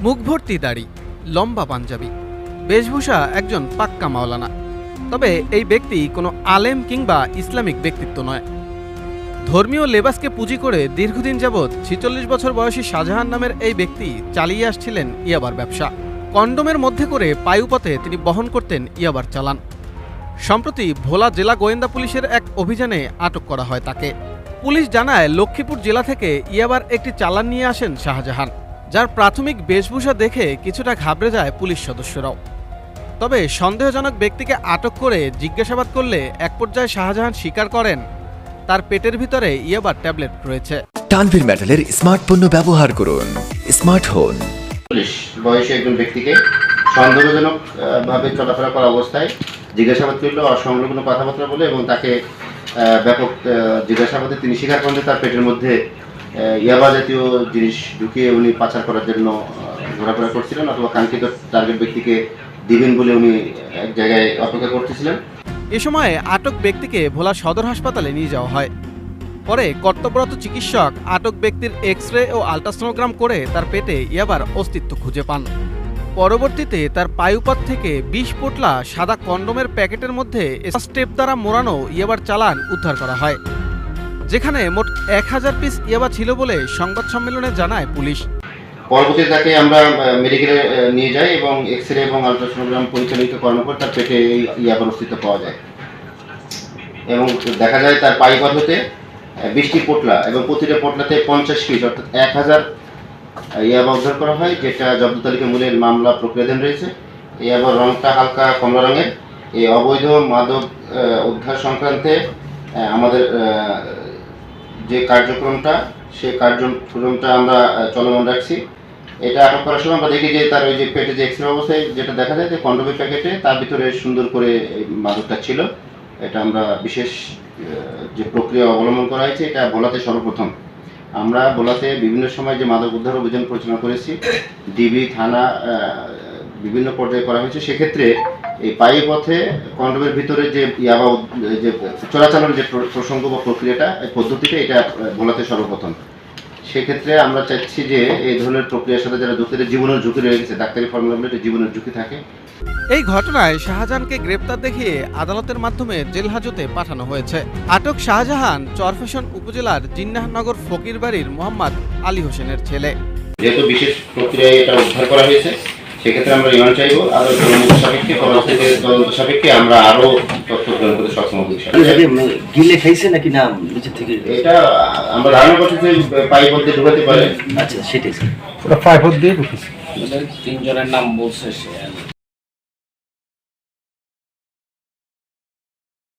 মুখ ভর্তি দাড়ি, লম্বা পাঞ্জাবি, বেশভূষা একজন পাক্কা মাওলানা। তবে এই ব্যক্তি কোনো আলেম কিংবা ইসলামিক ব্যক্তিত্ব নয়। ধর্মীয় লেবাসকে পুঁজি করে দীর্ঘদিন যাবৎ ৪৬ বছর বয়সী শাহজাহান নামের এই ব্যক্তি চালিয়ে আসছিলেন ইয়াবার ব্যবসা। কন্ডোমের মধ্যে করে পায়ুপথে তিনি বহন করতেন ইয়াবার চালান। সম্প্রতি ভোলা জেলা গোয়েন্দা পুলিশের এক অভিযানে আটক করা হয় তাকে। পুলিশ জানায়, লক্ষ্মীপুর জেলা থেকে ইয়াবার একটি চালান নিয়ে আসেন শাহজাহান, যার প্রাথমিক বেশভূষা দেখে কিছুটা ঘাবড়ে যায় পুলিশ সদস্যরাও। তবে সন্দেহজনক ব্যক্তিকে আটক করে জিজ্ঞাসাবাদ করলে এক পর্যায়ে শাহজাহান স্বীকার করেন তার পেটের ভিতরে ইয়াবার ট্যাবলেট রয়েছে। তানভীর মেটালের স্মার্ট পণ্য ব্যবহার করুন, স্মার্ট হন। পুলিশ বয়সী একজন ব্যক্তিকে সন্দেহজনক ভাবে চলাফেরা করা অবস্থায় জিজ্ঞাসাবাদ করলো, অসংলগ্ন কথাবার্তা বলে, এবং তাকে ব্যাপক জিজ্ঞাসাবাদে তিনি স্বীকার করেন যে তার পেটের মধ্যে ইয়াবা জাতীয় জিনিস ঢুকিয়ে উনি পাচার করার জন্য ঘোরাফেরা করছিলেন, অথবা কাঙ্ক্ষিত টার্গেট ব্যক্তিকে দিবেন বলে উনি এক জায়গায় অপেক্ষা করতেছিলেন। এ সময় আটক ব্যক্তিকে ভোলা সদর হাসপাতালে নিয়ে যাওয়া হয়। পরে কর্তব্যরত চিকিৎসক আটক ব্যক্তির এক্স রে ও আল্ট্রাসোনোগ্রাম করে তার পেটে ইয়াবার অস্তিত্ব খুঁজে পান। পরবর্তীতে তার পায়ুপথ থেকে ২০ পোটলা সাদা কন্ডোমের প্যাকেটের মধ্যে স্টেপ দ্বারা মোড়ানো ইয়াবার চালান উদ্ধার করা হয়, যেখানে মোট ১,০০০ পিস ইয়াবা ছিল বলে সংবাদ সম্মেলনে জানায় পুলিশ। পরবর্তীতে তাকে আমরা মেডিকেলে নিয়ে যাই এবং এক্স রে এবং আল্ট্রাসোনোগ্রাম পরিচালিত করানোর পর তার পেটে এই ইয়াবার অস্তিত্ব পাওয়া যায়, এবং দেখা যায় তার পায়ুপথ হতে ২০টি পোটলা এবং প্রতিটা পোটলাতে ৫০ পিস অর্থাৎ ১,০০০ ইয়াবা উদ্ধার করা হয়, যেটা জব্দ তালিকা মূলের মামলা প্রক্রিয়াধীন রয়েছে। ইয়াবার রংটা হালকা কমলা রঙের। এই অবৈধ মাদক উদ্ধার সংক্রান্তে আমাদের যে কার্যক্রমটা, সেই কার্যক্রমটা আমরা চলমান রাখছি। এটা আটক করার সময় আমরা দেখি যে তার ওই যে পেটে যে এক্সরে অবস্থায় যেটা দেখা যায় যে কন্ডোমের প্যাকেটে তার ভিতরে সুন্দর করে মাদকটা ছিল। এটা আমরা বিশেষ যে প্রক্রিয়া অবলম্বন করা হয়েছে, এটা ভোলাতে সর্বপ্রথম। আমরা ভোলাতে বিভিন্ন সময় যে মাদক উদ্ধার অভিযান পরিচালনা করেছি, ডিবি থানা বিভিন্ন পর্যায়ে করা হয়েছে। সেক্ষেত্রে এই পায়ুপথে কন্ডোমের ভিতরে যে ইয়াবা যে চোরাচালানের যে প্রসঙ্গ বা প্রক্রিয়াটা, এই পদ্ধতিটা, এটা ভোলাতে সর্বপ্রথম। সেক্ষেত্রে আমরা চাচ্ছি যে এই ধরনের প্রক্রিয়ার সাথে যারা যুক্ত, জীবনের ঝুঁকি রয়ে গেছে, ডাক্তারি ফর্মুলা জীবনের ঝুঁকি থাকে। এই ঘটনায় শাহজাহানকে গ্রেপ্তার দেখিয়ে আদালতের মাধ্যমে জেল হাজতে পাঠানো হয়েছে। আটক শাহজাহান চরফ্যাশন উপজেলার জিন্নাহনগর ফকির বাড়ির মোহাম্মদ আলী হোসেনের ছেলে। যেহেতু বিশেষ প্রক্রিয়ায় এটা উদ্ধার করা হয়েছে, সেক্ষেত্রে আমরা রিমান্ড চাইবো। আরো সাপেক্ষে তদন্ত সাপেক্ষে আমরা আরো তথ্য প্রদান করতে সক্ষম হব। গিলে খাইছে নাকি না নিচে থেকে? এটা আমরা ধারণা করছি যে পাইপ দিয়ে ঢুকাতে পারে। আচ্ছা, সেটাই ওটা পাইপ দিয়ে ঢুকেছে। তিনজনের নাম বলছে সে।